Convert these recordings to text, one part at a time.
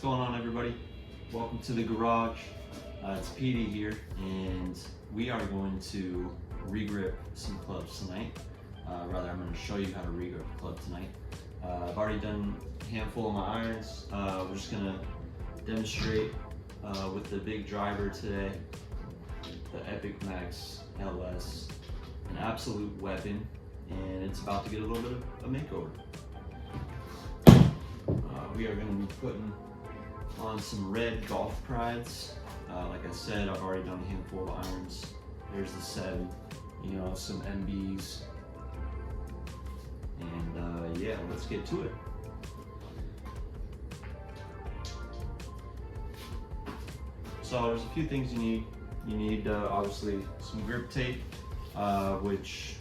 What's going on, everybody? Welcome to the garage. It's PD here, and we are going to regrip some clubs tonight. I'm going to show you how to regrip a club tonight. I've already done a handful of my irons. We're just going to demonstrate with the big driver today, the Epic Max LS, an absolute weapon, and it's about to get a little bit of a makeover. We are going to be putting on some red golf prides. Like I said, I've already done a handful of irons. There's the 7, some MBs, and yeah, let's get to it. So there's a few things you need. You need obviously some grip tape, which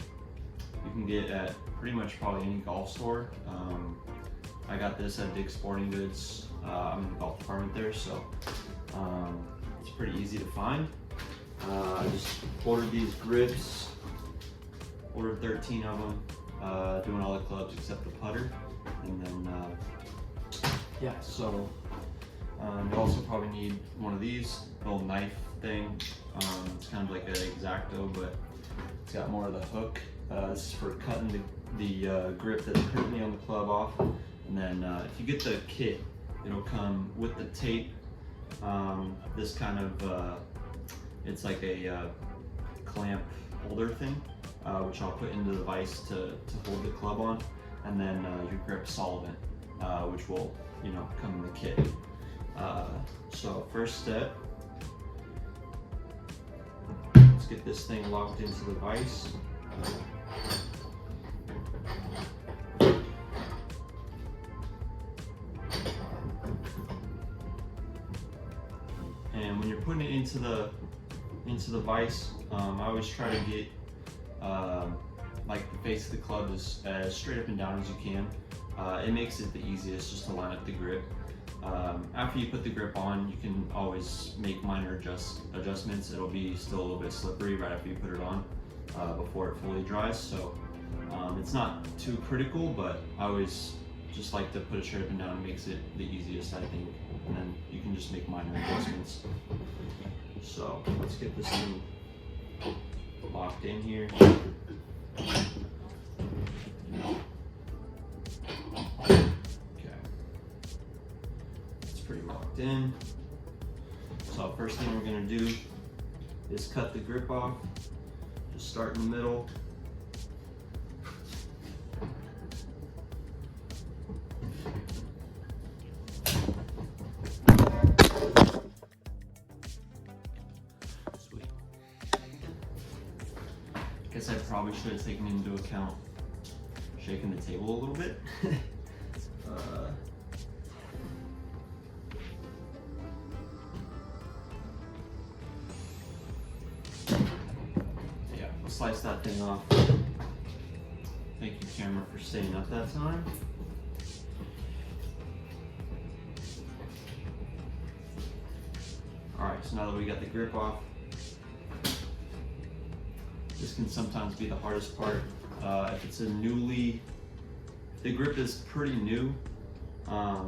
you can get at pretty much probably any golf store. I got this at Dick's Sporting Goods. I'm in the golf department there, so it's pretty easy to find. I just ordered these grips, ordered 13 of them, doing all the clubs except the putter. And then, yeah, so you also probably need one of these, little knife thing. It's kind of like an X-Acto, but it's got more of the hook. This is for cutting the grip that's currently on the club off. And then if you get the kit, it'll come with the tape. This kind of, it's like a clamp holder thing, which I'll put into the vise to hold the club on. And then your grip solvent, which will, come in the kit. So first step, let's get this thing locked into the vise. And when you're putting it into the vise, I always try to get like the face of the club as straight up and down as you can. It makes it the easiest just to line up the grip. After you put the grip on, you can always make minor adjustments. It'll be still a little bit slippery right after you put it on, before it fully dries. So it's not too critical, but I always just like to put it straight up and down. It makes it the easiest, I think, and then you can just make minor adjustments. So let's get this thing locked in here. Okay, it's pretty locked in. So first thing we're gonna do is cut the grip off. Just start in the middle. I guess I probably should have taken into account shaking the table a little bit. Yeah, we'll slice that thing off. Thank you, camera, for staying up that time. Alright, so now that we got the grip off, this can sometimes be the hardest part. If it's the grip is pretty new,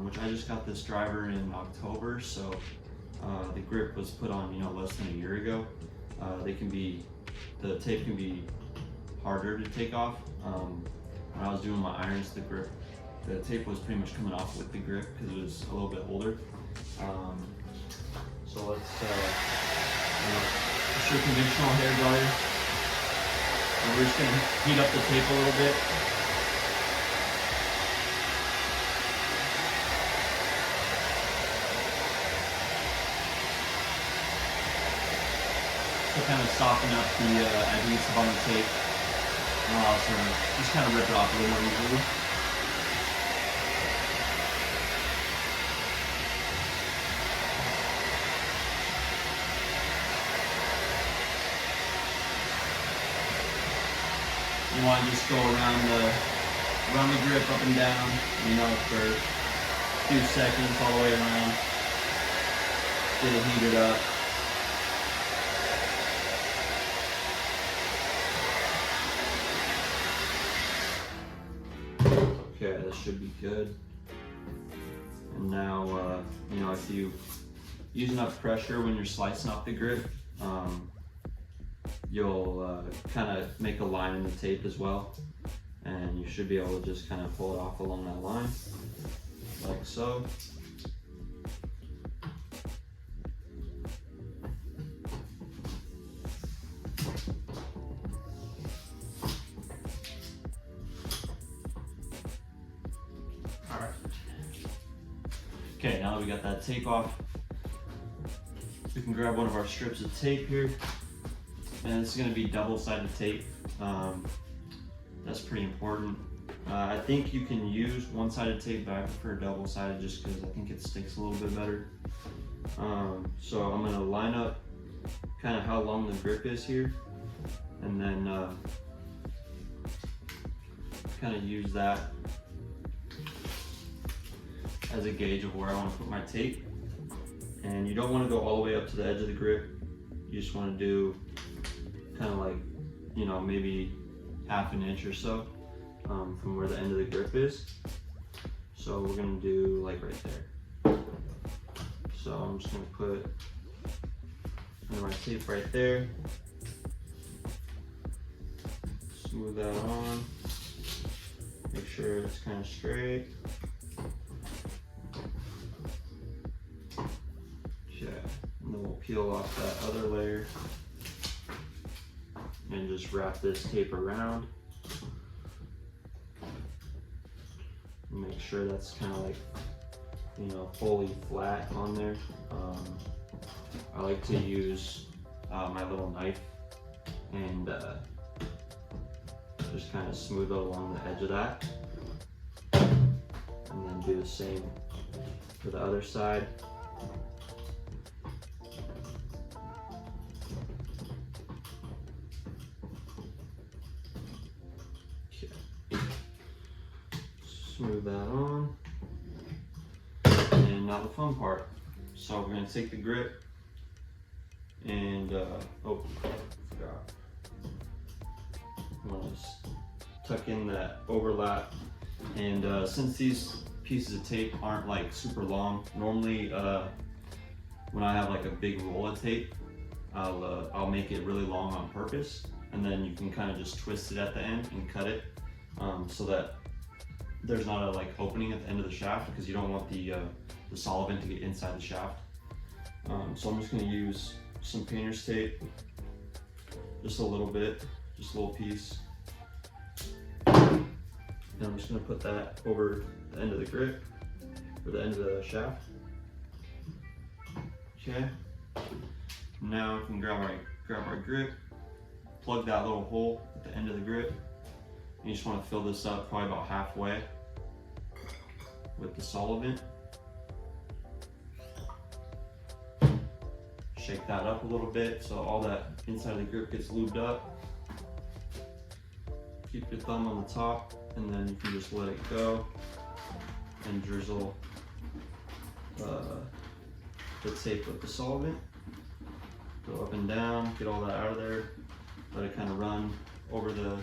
which I just got this driver in October, so the grip was put on, less than a year ago. The tape can be harder to take off. When I was doing my irons, the tape was pretty much coming off with the grip because it was a little bit older. So let's, just your conventional hair dryer. And we're just going to heat up the tape a little bit. to kind of soften up the adhesive on the tape. So just kind of rip it off a little more easily. You want to just go around the grip up and down, you know, for a few seconds all the way around. Get it heated up. Okay, this should be good. And now, you know, if you use enough pressure when you're slicing off the grip, you'll kind of make a line in the tape as well, and you should be able to just kind of pull it off along that line, like so. All right. Okay, now that we got that tape off, we can grab one of our strips of tape here. And this is going to be double-sided tape. That's pretty important. I think you can use one-sided tape, but I prefer double-sided just because I think it sticks a little bit better. So I'm going to line up kind of how long the grip is here, and then kind of use that as a gauge of where I want to put my tape. And you don't want to go all the way up to the edge of the grip. You just want to do kind of like, you know, maybe half an inch or so from where the end of the grip is. So we're gonna do like right there. So I'm just gonna put my tape right there. Smooth that on. Make sure it's kind of straight. Okay, and then we'll peel off that other layer and just wrap this tape around. Make sure that's kind of like, you know, fully flat on there. I like to use my little knife and just kind of smooth it along the edge of that. And then do the same for the other side. Smooth that on. And now the fun part. So we're going to take the grip and, oh, I forgot. I'm going to tuck in that overlap. And since these pieces of tape aren't like super long, normally when I have like a big roll of tape, I'll make it really long on purpose. And then you can kind of just twist it at the end and cut it so that there's not a like opening at the end of the shaft, because you don't want the solvent to get inside the shaft. So I'm just going to use some painter's tape, just a little bit, just a little piece. And I'm just going to put that over the end of the grip, or the end of the shaft. Okay. Now we can grab our grip, plug that little hole at the end of the grip. You just want to fill this up probably about halfway with the solvent. Shake that up a little bit so all that inside of the grip gets lubed up. Keep your thumb on the top, and then you can just let it go and drizzle the tape with the solvent. Go up and down, get all that out of there. Let it kind of run over the.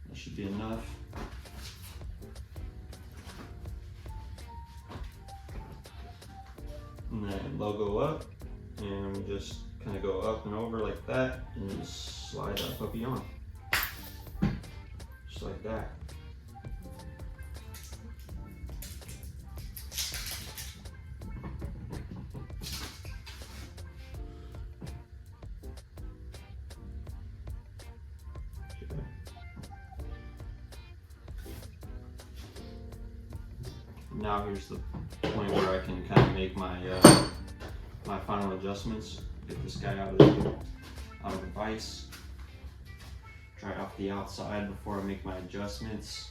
That should be enough. And then logo up, and we just kind of go up and over like that, and just slide that puppy on. Just like that. Now here's the point where I can kind of make my my final adjustments. Get this guy out of the vise. Try it off the outside before I make my adjustments.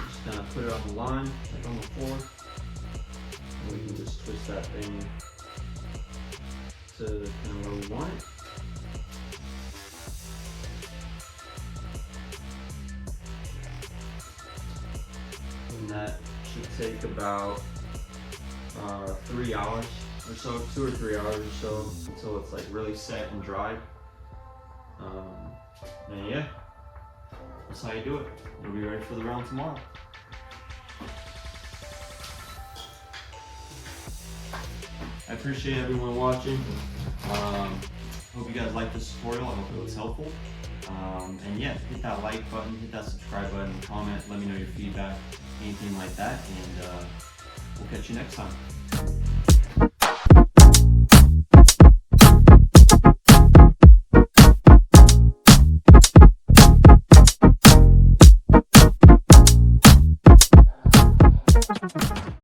Just kind of put it on the line, like on the floor. And we can just twist that thing to kind of where we want it. And that should take about 3 hours or so, 2 or 3 hours or so, until it's like really set and dry. And yeah, that's how you do it. It'll be ready for the round tomorrow. I appreciate everyone watching. Hope you guys liked this tutorial. I hope it was helpful. And yeah, hit that like button, hit that subscribe button, comment, let me know your feedback, anything like that, and we'll catch you next time.